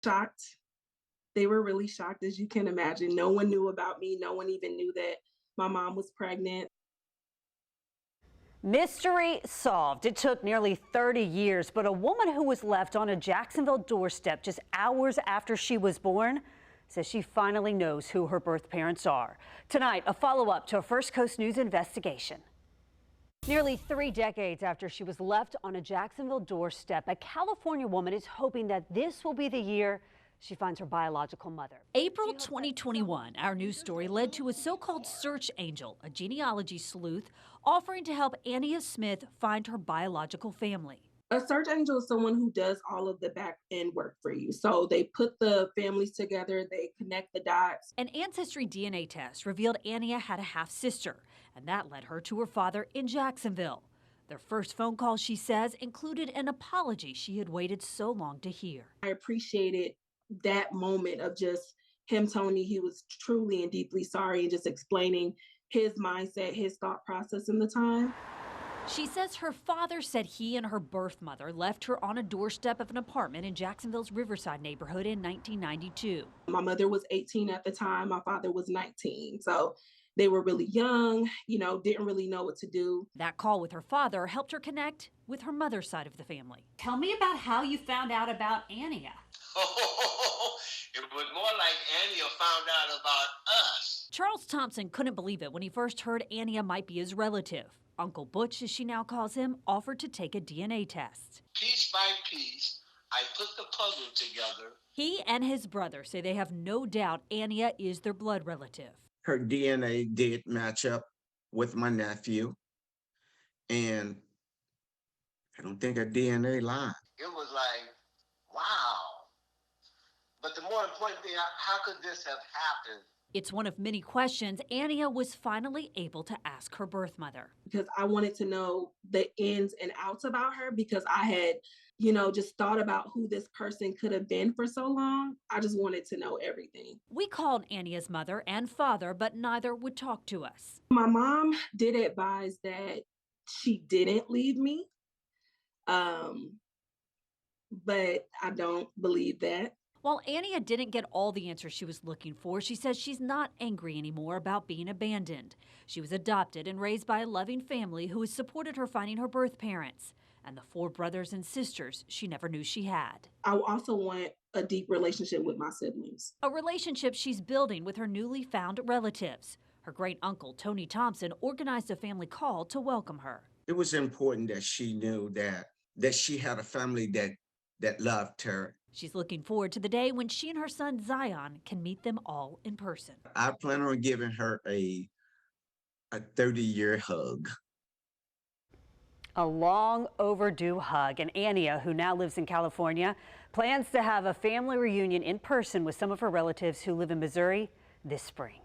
Shocked. They were really shocked, as you can imagine. No one knew about me. No one even knew that my mom was pregnant. Mystery solved. It took nearly 30 years, but a woman who was left on a Jacksonville doorstep just hours after she was born says she finally knows who her birth parents are. Tonight, a follow-up to a First Coast News investigation. Nearly 3 decades after she was left on a Jacksonville doorstep, a California woman is hoping that this will be the year she finds her biological mother. April 2021, our news story led to a so-called search angel, a genealogy sleuth, offering to help Aniya Smith find her biological family. A search angel is someone who does all of the back end work for you. So they put the families together, they connect the dots. An ancestry DNA test revealed Aniya had a half-sister, and that led her to her father in Jacksonville. Their first phone call, she says, included an apology she had waited so long to hear. I appreciated that moment of just him telling me he was truly and deeply sorry and just explaining his mindset, his thought process in the time. She says her father said he and her birth mother left her on a doorstep of an apartment in Jacksonville's Riverside neighborhood in 1992. My mother was 18 at the time. My father was 19. So they were really young, didn't really know what to do. That call with her father helped her connect with her mother's side of the family. Tell me about how you found out about Aniya. It was more like Aniya found out about us. Charles Thompson couldn't believe it when he first heard Aniya might be his relative. Uncle Butch, as she now calls him, offered to take a DNA test. Piece by piece, I put the puzzle together. He and his brother say they have no doubt Aniya is their blood relative. Her DNA did match up with my nephew, and I don't think her DNA lied. It was like, wow. But the more important thing, how could this have happened? It's one of many questions Aniya was finally able to ask her birth mother. Because I wanted to know the ins and outs about her, because I had, just thought about who this person could have been for so long. I just wanted to know everything. We called Aniya's mother and father, but neither would talk to us. My mom did advise that she didn't leave me, but I don't believe that. While Aniya didn't get all the answers she was looking for, she says she's not angry anymore about being abandoned. She was adopted and raised by a loving family who has supported her finding her birth parents and the 4 brothers and sisters she never knew she had. I also want a deep relationship with my siblings. A relationship she's building with her newly found relatives. Her great uncle, Tony Thompson, organized a family call to welcome her. It was important that she knew that she had a family that loved her. She's looking forward to the day when she and her son Zion can meet them all in person. I plan on giving her a 30-year hug. A long overdue hug. And Aniya, who now lives in California, plans to have a family reunion in person with some of her relatives who live in Missouri this spring.